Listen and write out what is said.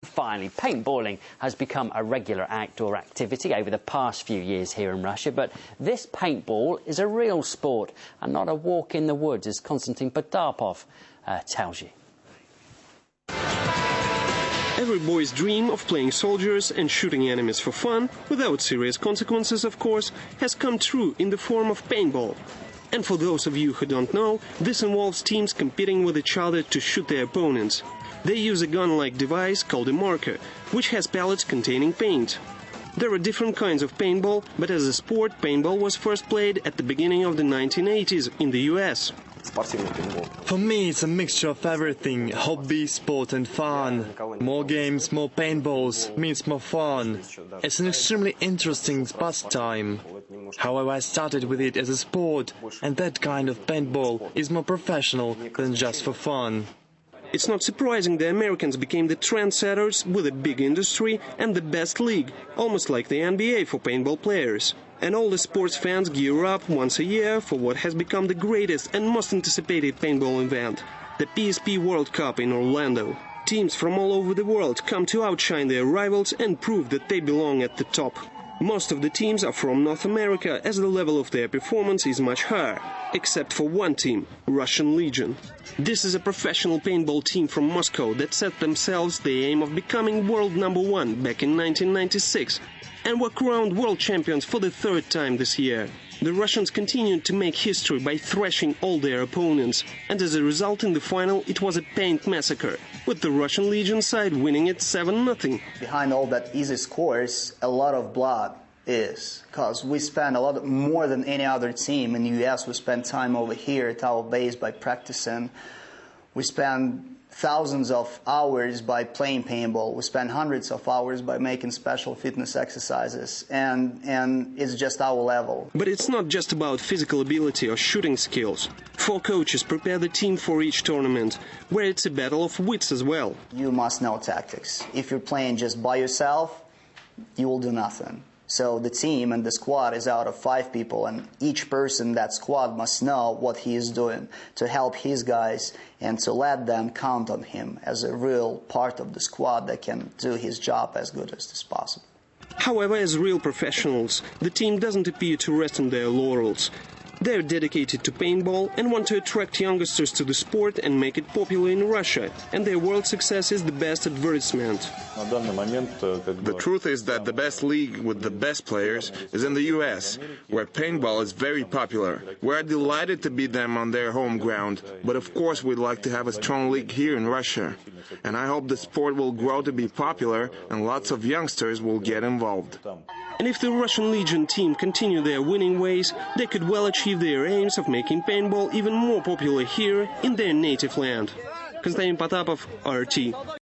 Finally, paintballing has become a regular outdoor activity over the past few years here in Russia, but this paintball is a real sport and not a walk in the woods, as Konstantin Potapov tells you. Every boy's dream of playing soldiers and shooting enemies for fun, without serious consequences of course, has come true in the form of paintball. And for those of you who don't know, this involves teams competing with each other to shoot their opponents. They use a gun-like device called a marker, which has pellets containing paint. There are different kinds of paintball, but as a sport, paintball was first played at the beginning of the 1980s in the US. For me, it's a mixture of everything: hobby, sport and fun. More games, more paintballs means more fun. It's an extremely interesting pastime. However, I started with it as a sport, and that kind of paintball is more professional than just for fun. It's not surprising the Americans became the trendsetters with a big industry and the best league, almost like the NBA for paintball players. And all the sports fans gear up once a year for what has become the greatest and most anticipated paintball event, the PSP World Cup in Orlando. Teams from all over the world come to outshine their rivals and prove that they belong at the top. Most of the teams are from North America, as the level of their performance is much higher, except for one team, Russian Legion. This is a professional paintball team from Moscow that set themselves the aim of becoming world #1 back in 1996 and were crowned world champions for the third time this year. The Russians continued to make history by thrashing all their opponents, and as a result in the final it was a paint massacre, with the Russian Legion side winning it 7-0. Behind all that easy scores, a lot of blood is, because we spend a lot more than any other team in the US. We spend time over here at our base by practicing. We spend thousands of hours by playing paintball. We spend hundreds of hours by making special fitness exercises, and it's just our level. But it's not just about physical ability or shooting skills. 4 coaches prepare the team for each tournament, where it's a battle of wits as well. You must know tactics. If you're playing just by yourself, you will do nothing. So the team and the squad is out of 5 people, and each person in that squad must know what he is doing to help his guys and to let them count on him as a real part of the squad that can do his job as good as is possible. However, as real professionals, the team doesn't appear to rest on their laurels. They're dedicated to paintball and want to attract youngsters to the sport and make it popular in Russia, and their world success is the best advertisement. The truth is that the best league with the best players is in the US, where paintball is very popular. We're delighted to beat them on their home ground, but of course we'd like to have a strong league here in Russia. And I hope the sport will grow to be popular and lots of youngsters will get involved. And if the Russian Legion team continue their winning ways, they could well achieve their aims of making paintball even more popular here in their native land. Konstantin Potapov, RT.